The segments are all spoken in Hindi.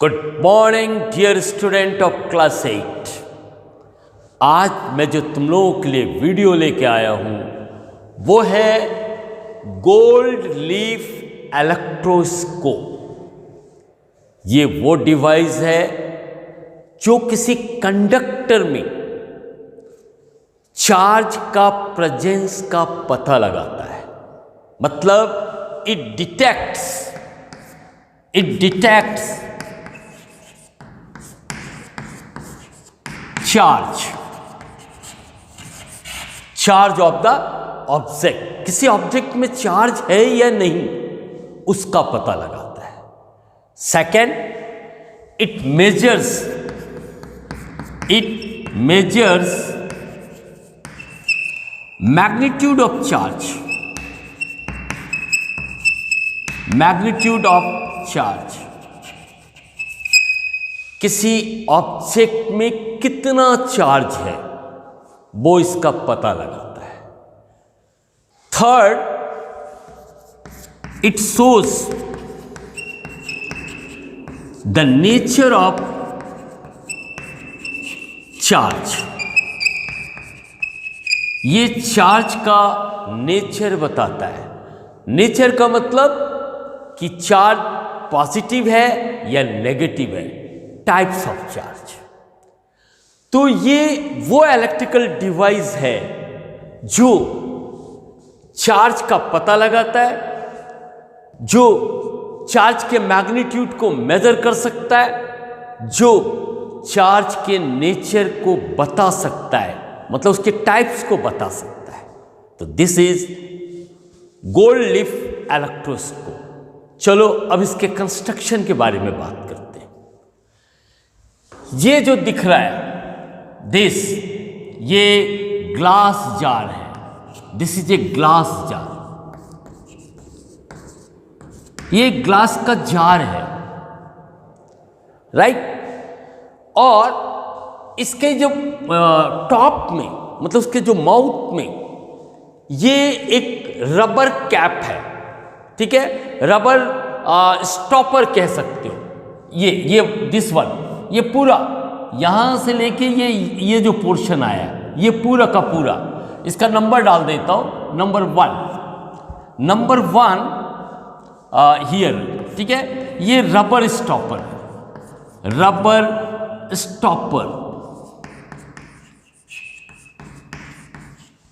Good morning dear student of class 8। आज मैं जो तुम लोगों के लिए वीडियो लेके आया हूं वो है गोल्ड लीफ इलेक्ट्रोस्कोप। ये वो डिवाइस है जो किसी कंडक्टर में चार्ज का प्रेजेंस का पता लगाता है। मतलब it detects charge of the object. किसी ऑब्जेक्ट में चार्ज है या नहीं उसका पता लगाता है। Second, it measures magnitude of charge. किसी ऑब्जेक्ट में कितना चार्ज है वो इसका पता लगाता है। Third, it shows the nature of charge. ये चार्ज का नेचर बताता है। नेचर का मतलब कि चार्ज पॉजिटिव है या नेगेटिव है, टाइप्स ऑफ चार्ज। तो ये वो इलेक्ट्रिकल डिवाइस है जो चार्ज का पता लगाता है, जो चार्ज के मैग्नीट्यूड को मेजर कर सकता है, जो चार्ज के नेचर को बता सकता है, मतलब उसके टाइप्स को बता सकता है। तो this is gold leaf electroscope. चलो अब इसके कंस्ट्रक्शन के बारे में बात करते हैं। ये जो दिख रहा है ये ग्लास जार है। This is a glass jar. ये ग्लास का जार है, राइट। और इसके जो टॉप में, मतलब उसके जो माउथ में, ये एक रबर कैप है, ठीक है। रबर स्टॉपर कह सकते हो। ये दिस वन, ये पूरा यहां से लेके ये जो पोर्शन आया ये पूरा का पूरा, इसका नंबर डाल देता हूं, नंबर वन हियर, ठीक है। ये रबर स्टॉपर,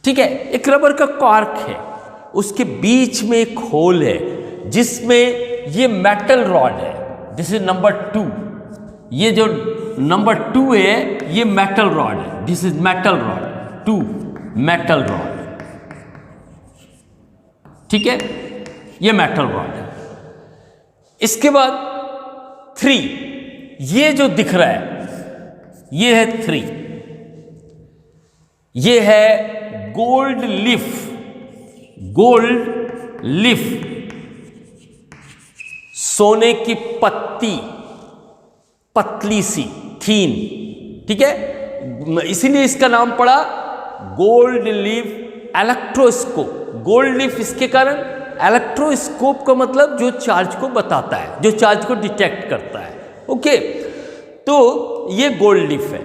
ठीक है। एक रबर का कॉर्क है, उसके बीच में एक होल है जिसमें ये मेटल रॉड है। This is number 2। ये जो नंबर 2 है ये मेटल रॉड है। This is metal rod 2, metal rod, ठीक है। ये मेटल रॉड है। इसके बाद 3, ये जो दिख रहा है ये है 3। ये है गोल्ड लीफ, सोने की पतली सी थीन, ठीक है। इसीलिए इसका नाम पड़ा gold leaf electroscope. Gold leaf इसके कारण, इलेक्ट्रोस्कोप का मतलब जो चार्ज को बताता है, जो चार्ज को डिटेक्ट करता है। ओके, तो ये गोल्ड लीफ है।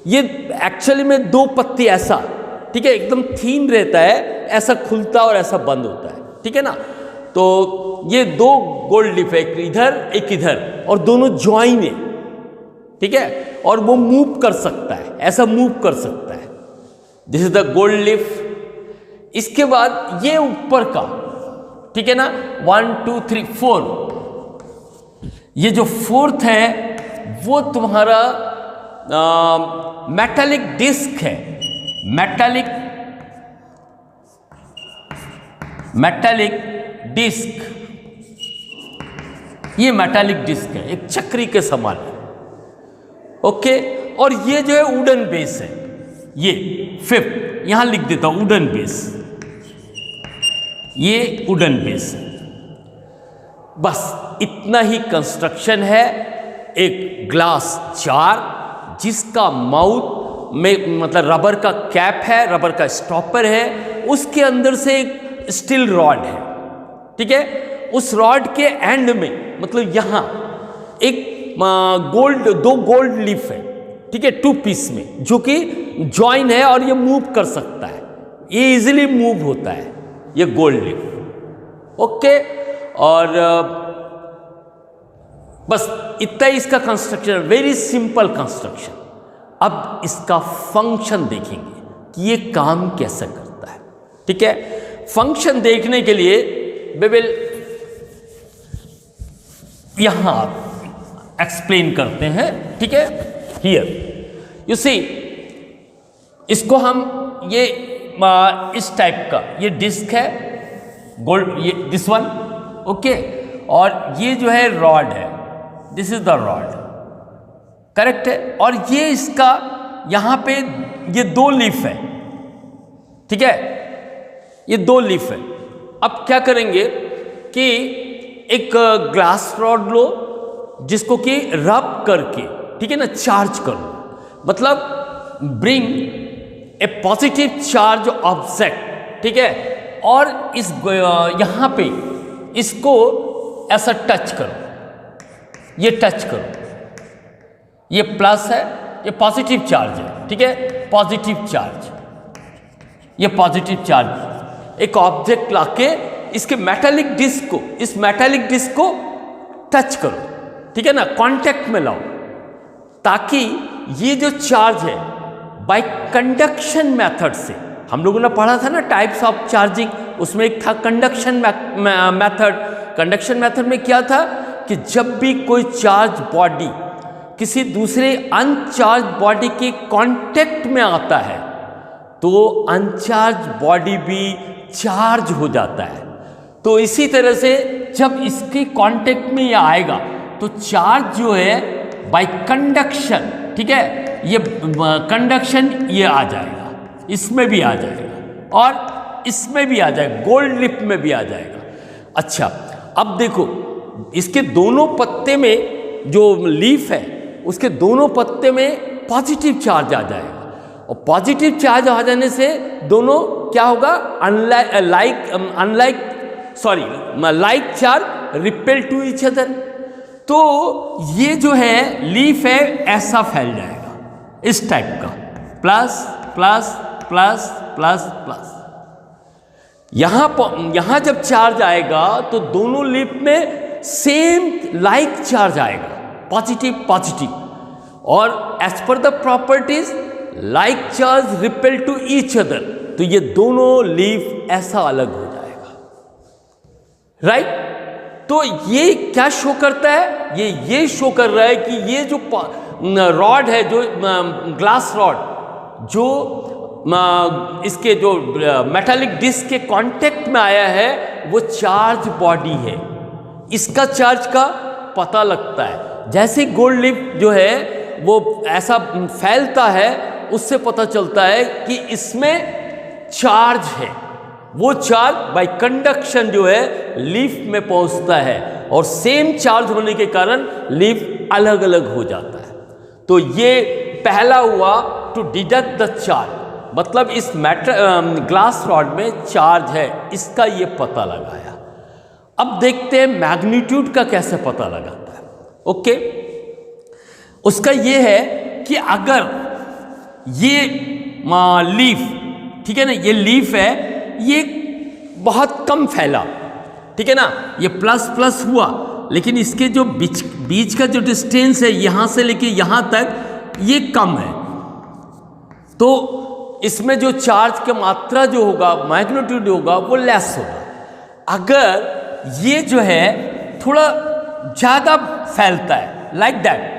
ये एक्चुअली में 2 पत्ती ऐसा, ठीक है, एकदम थीन रहता है, ऐसा खुलता और ऐसा बंद होता है, ठीक है ना। तो ये 2 गोल्ड लीफ है, एक इधर और दोनों ज्वाइन है, ठीक है। और वो मूव कर सकता है, ऐसा मूव कर सकता है। This is the gold leaf. इसके बाद ये ऊपर का, ठीक है ना, 1 2 3 4। ये जो 4th है वो तुम्हारा मेटालिक डिस्क है। मेटालिक डिस्क, ये मेटालिक डिस्क है, एक चक्री के समान है। ओके, और ये जो है वुडन बेस है। ये 5th यहां लिख देता हूं, वुडन बेस। ये वुडन बेस है। बस इतना ही कंस्ट्रक्शन है। एक ग्लास जार जिसका माउथ में, मतलब रबर का कैप है, रबर का स्टॉपर है, उसके अंदर से एक स्टील रॉड है, ठीक है। उस रॉड के एंड में, मतलब यहां एक दो गोल्ड लीफ है, ठीक है, 2 पीस में, जो कि जॉइन है और ये मूव कर सकता है, ये इजीली मूव होता है, ये गोल्ड लीफ। ओके, और बस इतना ही इसका कंस्ट्रक्शन, वेरी सिंपल कंस्ट्रक्शन। अब इसका फंक्शन देखेंगे कि ये काम कैसे करता है, ठीक है। फंक्शन देखने के लिए वी विल यहां एक्सप्लेन करते हैं, ठीक है। हियर यू सी, इसको हम ये इस टाइप का ये डिस्क है गोल्ड, ये दिस वन, ओके, और ये जो है रॉड है, this is the rod, correct है। और ये इसका यहां पे ये 2 लीफ है, ठीक है, ये 2 लीफ है। अब क्या करेंगे कि एक ग्लास रॉड लो, जिसको कि रब करके, ठीक है ना, चार्ज करो, मतलब bring a positive charge object, ठीक है, और इस यहां पे इसको ऐसा टच करो, ये टच करो, ये प्लस है, ये पॉजिटिव चार्ज है, ठीक है, पॉजिटिव चार्ज, ये पॉजिटिव चार्ज। एक ऑब्जेक्ट लाके इसके मेटालिक डिस्क को, इस मेटालिक डिस्क को टच करो, ठीक है ना, कांटेक्ट में लाओ, ताकि ये जो चार्ज है बाय कंडक्शन मेथड से, हम लोगों ने पढ़ा था ना टाइप्स ऑफ चार्जिंग, उसमें एक था कंडक्शन मेथड। कंडक्शन मेथड में क्या था कि जब भी कोई चार्ज बॉडी किसी दूसरे अनचार्ज बॉडी के कांटेक्ट में आता है, तो अनचार्ज बॉडी भी चार्ज हो जाता है। तो इसी तरह से जब इसके कांटेक्ट में ये आएगा, तो चार्ज जो है बाय कंडक्शन, ठीक है, ये कंडक्शन ये आ जाएगा, इसमें भी आ जाएगा और इसमें भी आ जाएगा, गोल्ड लिप में भी आ जाएगा। अच्छा, अब देखो इसके दोनों पत्ते में जो लीफ है, उसके दोनों पत्ते में पॉजिटिव चार्ज आ जाएगा, और पॉजिटिव चार्ज आ जाने से दोनों क्या होगा, like charge repel to each other. तो ये जो है लीफ है, ऐसा फैल जाएगा इस टाइप का, plus plus plus plus plus. यहां जब चार्ज आएगा तो दोनों लीफ में सेम लाइक चार्ज आएगा, पॉजिटिव पॉजिटिव, और as per the properties like charge repel to each other, तो ये दोनों लीफ ऐसा अलग हो जाएगा, राइट। तो ये क्या शो करता है, ये शो कर रहा है कि ये जो रॉड है, जो ग्लास रॉड, जो इसके जो मेटालिक डिस्क के कांटेक्ट में आया है, वो चार्ज बॉडी है। इसका चार्ज का पता लगता है, जैसे गोल्ड लिप जो है वो ऐसा फैलता है, उससे पता चलता है कि इसमें चार्ज है। वो चार्ज बाय कंडक्शन जो है लीफ में पहुंचता है, और सेम चार्ज होने के कारण लीफ अलग अलग हो जाता है। तो ये पहला हुआ टू डिडक्ट द चार्ज, मतलब इस ग्लास रॉड में चार्ज है, इसका ये पता लगाया। अब देखते हैं मैग्नीट्यूड का कैसे पता लगाता है। ओके, उसका ये है कि अगर ये लीफ, ठीक है ना, ये लीफ है, ये बहुत कम फैला, ठीक है ना, ये प्लस प्लस हुआ, लेकिन इसके जो बीच का जो डिस्टेंस है यहां से लेके यहां तक, ये कम है, तो इसमें जो चार्ज की मात्रा जो होगा, मैग्नीट्यूड होगा, वो लेस होगा। अगर ये जो है थोड़ा ज्यादा फैलता है, लाइक दैट,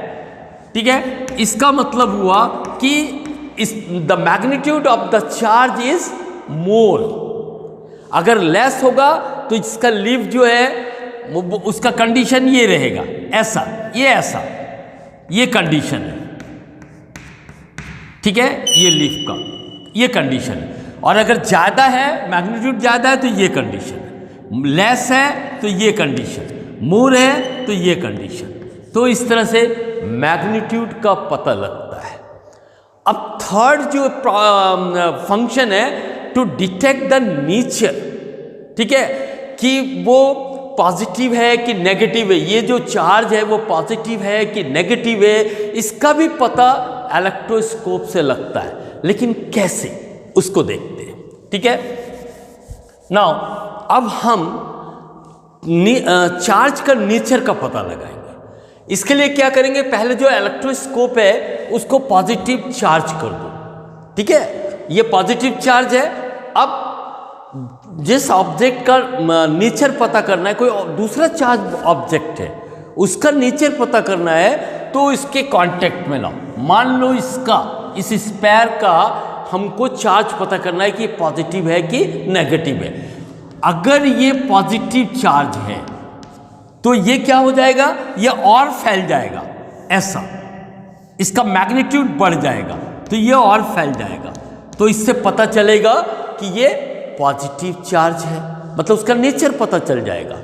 ठीक है, इसका मतलब हुआ कि the magnitude of the charge is more. अगर लेस होगा तो इसका लीफ जो है उसका कंडीशन ये रहेगा, ऐसा, ये कंडीशन है, ठीक है, ये लीफ का ये कंडीशन है। और अगर ज़्यादा है, मैग्नीट्यूड ज़्यादा है, तो ये कंडीशन है, लेस है तो ये कंडीशन, मोर है तो ये कंडीशन। तो इस तरह से मैग्नीट्यूड का पता लगता है। अब थर्ड जो फंक्शन है, टू डिटेक्ट द नेचर, ठीक है, कि वो पॉजिटिव है कि नेगेटिव है, ये जो चार्ज है वो पॉजिटिव है कि नेगेटिव है, इसका भी पता इलेक्ट्रोस्कोप से लगता है। लेकिन कैसे, उसको देखते हैं। ठीक है, नाउ अब हम चार्ज का नेचर का पता लगाएंगे। इसके लिए क्या करेंगे, पहले जो इलेक्ट्रोस्कोप है उसको पॉजिटिव चार्ज कर दो। ठीक है, ये पॉजिटिव चार्ज है। अब जिस ऑब्जेक्ट का नेचर पता करना है, कोई दूसरा चार्ज ऑब्जेक्ट है उसका नेचर पता करना है, तो इसके कांटेक्ट में लाओ। मान लो इस स्पेयर का हमको चार्ज पता करना है कि पॉजिटिव है कि नेगेटिव है। अगर ये पॉजिटिव चार्ज है तो ये क्या हो जाएगा, ये और फैल जाएगा, ऐसा इसका मैग्नीट्यूड बढ़ जाएगा, तो ये और फैल जाएगा। तो इससे पता चलेगा कि ये पॉजिटिव चार्ज है, मतलब उसका नेचर पता चल जाएगा।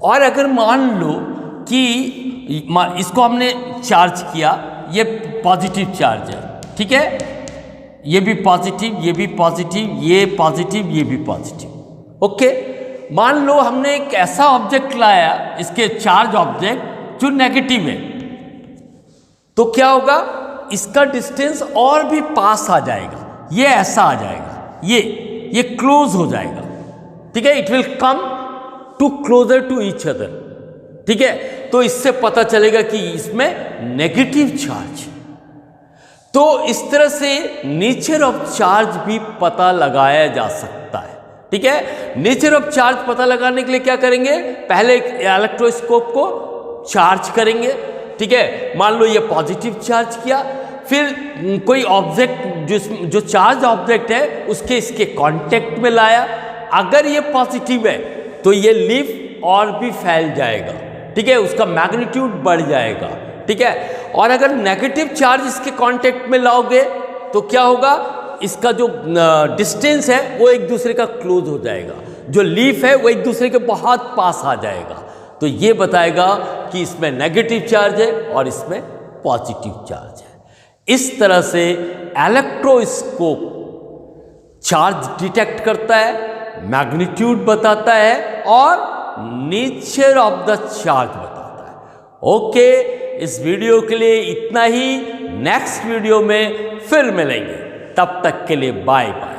और अगर मान लो कि इसको हमने चार्ज किया, ये पॉजिटिव चार्ज है, ठीक है, ये भी पॉजिटिव, ये भी पॉजिटिव, ये पॉजिटिव, ये भी पॉजिटिव। ओके, मान लो हमने एक ऐसा ऑब्जेक्ट लाया, इसके चार्ज ऑब्जेक्ट जो नेगेटिव है, तो क्या होगा, इसका डिस्टेंस और भी पास आ जाएगा, ये ऐसा आ जाएगा, ये क्लोज हो जाएगा। ठीक है, it will come to closer to each other. ठीक है, तो इससे पता चलेगा कि इसमें नेगेटिव चार्ज है। तो इस तरह से नेचर ऑफ चार्ज भी पता लगाया जा सकता है। ठीक है, नेचर ऑफ चार्ज पता लगाने के लिए क्या करेंगे, पहले इलेक्ट्रोस्कोप को चार्ज करेंगे। ठीक है, मान लो ये पॉजिटिव चार्ज किया, फिर कोई ऑब्जेक्ट जो चार्ज ऑब्जेक्ट है उसके इसके कांटेक्ट में लाया। अगर ये पॉजिटिव है तो ये लीफ और भी फैल जाएगा। ठीक है, उसका मैग्नीट्यूड बढ़ जाएगा। ठीक है, और अगर नेगेटिव चार्ज इसके कांटेक्ट में लाओगे तो क्या होगा, इसका जो डिस्टेंस है वो एक दूसरे का क्लोज हो जाएगा, जो लीफ है वो एक दूसरे के बहुत पास आ जाएगा। तो ये बताएगा कि इसमें नेगेटिव चार्ज है और इसमें पॉजिटिव चार्ज है। इस तरह से इलेक्ट्रोस्कोप चार्ज डिटेक्ट करता है, मैग्नीट्यूड बताता है और नेचर ऑफ द चार्ज बताता है। ओके, इस वीडियो के लिए इतना ही। नेक्स्ट वीडियो में फिर मिलेंगे, तब तक के लिए बाय बाय।